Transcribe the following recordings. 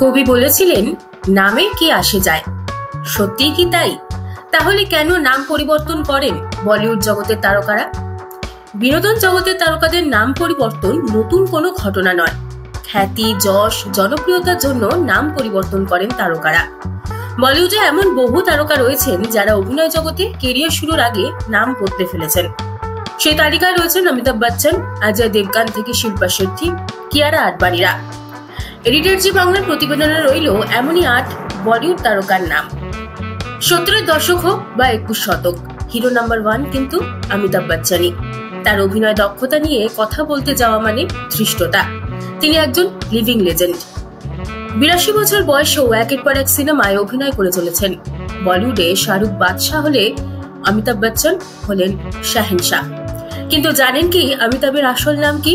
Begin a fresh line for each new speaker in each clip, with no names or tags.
কবি বলেছিলেন, নামে কি আসে যায়। সত্যিই কি তাই? তাহলে কেন নাম পরিবর্তন করেন বলিউড জগতের তারকারা? বিনোদন জগতের তারকাদের নাম পরিবর্তন নতুন কোনো ঘটনা নয়। খ্যাতি, যশ, জনপ্রিয়তার জন্য নাম পরিবর্তন করেন তারকারা। বলিউডে এমন বহু তারকা রয়েছেন যারা অভিনয় জগতে কেরিয়ার শুরুর আগে নাম বদলে ফেলেছেন। সেই তালিকায় রয়েছেন অমিতাভ বচ্চন, অজয় দেবগন থেকে শিল্পা শেট্টি, কিয়ারা আডবাণীরা। এডিটর বাংলার প্রতিবেদনে রইল এমনই 8 বলিউড তারকার নাম। 70-এর দশক হোক বা 21 শতক, হিরো নাম্বার 1 কিন্তু অমিতাভ বচ্চনই। তার অভিনয় দক্ষতা নিয়ে কথা বলতে যাওয়া মানে ধৃষ্টতা। তিনি একজন লিভিং লেজেন্ড। 82 বছর বয়সেও একের পর এক সিনেমায় অভিনয় করে চলেছেন। বলিউডে শাহরুখ বাদশাহ হলে অমিতাভ বচ্চন হলেন শাহেনশাহ। কিন্তু জানেন কি অমিতাভের আসল নাম কি?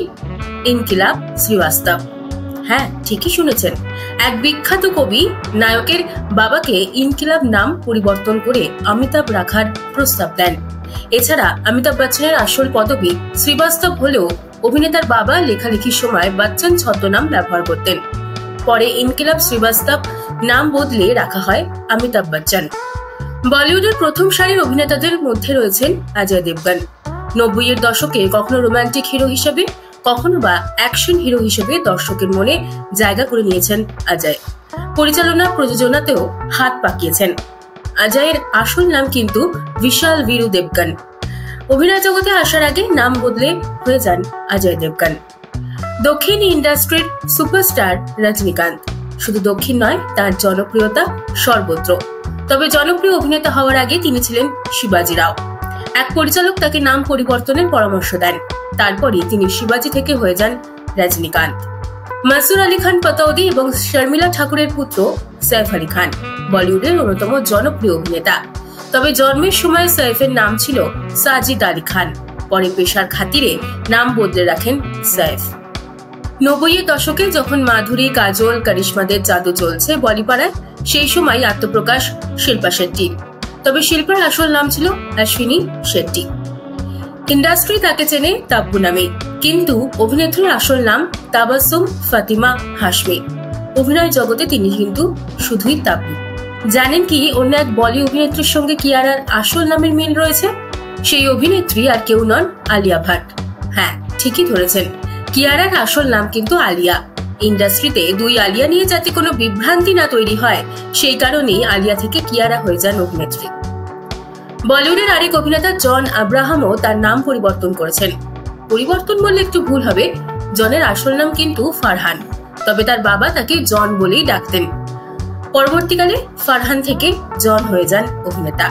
ইনকিলাব শ্রীবাস্তব। হ্যাঁ, ঠিকই শুনেছেন। এক বিখ্যাত কবি নায়কের বাবাকে ইনকিলাব নাম পরিবর্তন করে অমিতাভ রাখার প্রস্তাব দেন। এছাড়া অমিতাভ বচ্চনের আসল পদবী শ্রীবাস্তব হলেও অভিনেতার বাবা লেখালেখির সময় বচ্চন ছদ্মনাম ব্যবহার করতেন। পরে ইনকিলাব শ্রীবাস্তব নাম বদলে রাখা হয় অমিতাভ বচ্চন। বলিউডের প্রথম সারির অভিনেতাদের মধ্যে রয়েছেন অজয় দেবগন। 90-এর দশকে কখনো রোমান্টিক হিরো হিসেবে, কখনো বা অ্যাকশন হিরো হিসেবে দর্শকের মনে জায়গা করে নিয়েছেন অজয়। পরিচালনা, প্রযোজনাতেও হাত পাকিয়েছেন। অজয়ের আসল নাম কিন্তু বিশাল বীরু দেবগন। অভিনয় জগতে আসার আগে নাম বদলে হয়ে যান অজয় দেবগন। দক্ষিণ ইন্ডাস্ট্রির সুপারস্টার রজনীকান্ত। শুধু দক্ষিণ নয়, তার জনপ্রিয়তা সর্বত্র। তবে জনপ্রিয় অভিনেতা হওয়ার আগে তিনি ছিলেন শিবাজি রাও। এক পরিচালক তাকে নাম পরিবর্তনের পরামর্শ দেন। তারপরই তিনি শিবাজি থেকে হয়ে যান রজনীকান্ত। মাসুর আলী খান পাতৌদি এবং শর্মিলা ঠাকুরের পুত্র সৈফ আলী খান বলিউডের অন্যতম জনপ্রিয় অভিনেতা। তবে জন্মের সময় সৈফের নাম ছিল সাজিদ আলী খান। পরে পেশার খাতিরে নাম বদলে রাখেন সৈফ। 90-এর দশকে যখন মাধুরী, কাজল, কারিশমাদের জাদু চলছে বলিপাড়ায়, সেই সময় আত্মপ্রকাশ শিল্পা শেট্টি। তবে শিল্পার আসল নাম ছিল অশ্বিনী শেট্টি। ইন্ডাস্ট্রি তাকে চেনে তাব্বু নামে, কিন্তু অভিনেত্রীর আসল নাম তাবাসসুম ফাতিমা হাশমি। অভিনয় জগতে তিনি কিন্তু শুধুই তাব্বু। জানেন কি অন্য এক বলি অভিনেত্রীর সঙ্গে কিয়ারার আসল নামের মিল রয়েছে? সেই অভিনেত্রী আর কেউ নন, আলিয়া ভাট। হ্যাঁ, ঠিকই ধরেছেন, কিয়ারার আসল নাম কিন্তু আলিয়া। ইন্ডাস্ট্রিতে দুই আলিয়া নিয়ে যাতে কোনো বিভ্রান্তি না তৈরি হয়, সেই কারণেই আলিয়া থেকে কিয়ারা হয়ে যান অভিনেত্রী। বলিউডের আরেক অভিনেতা জন আব্রাহামও তার নাম পরিবর্তন করেছেন। পরিবর্তন বললে একটু ভুল হবে, জনের আসল নাম কিন্তু ফারহান। তবে তার বাবা তাকে জন বলেই ডাকতেন। পরবর্তীকালে ফারহান থেকে জন হয়ে যান অভিনেতা।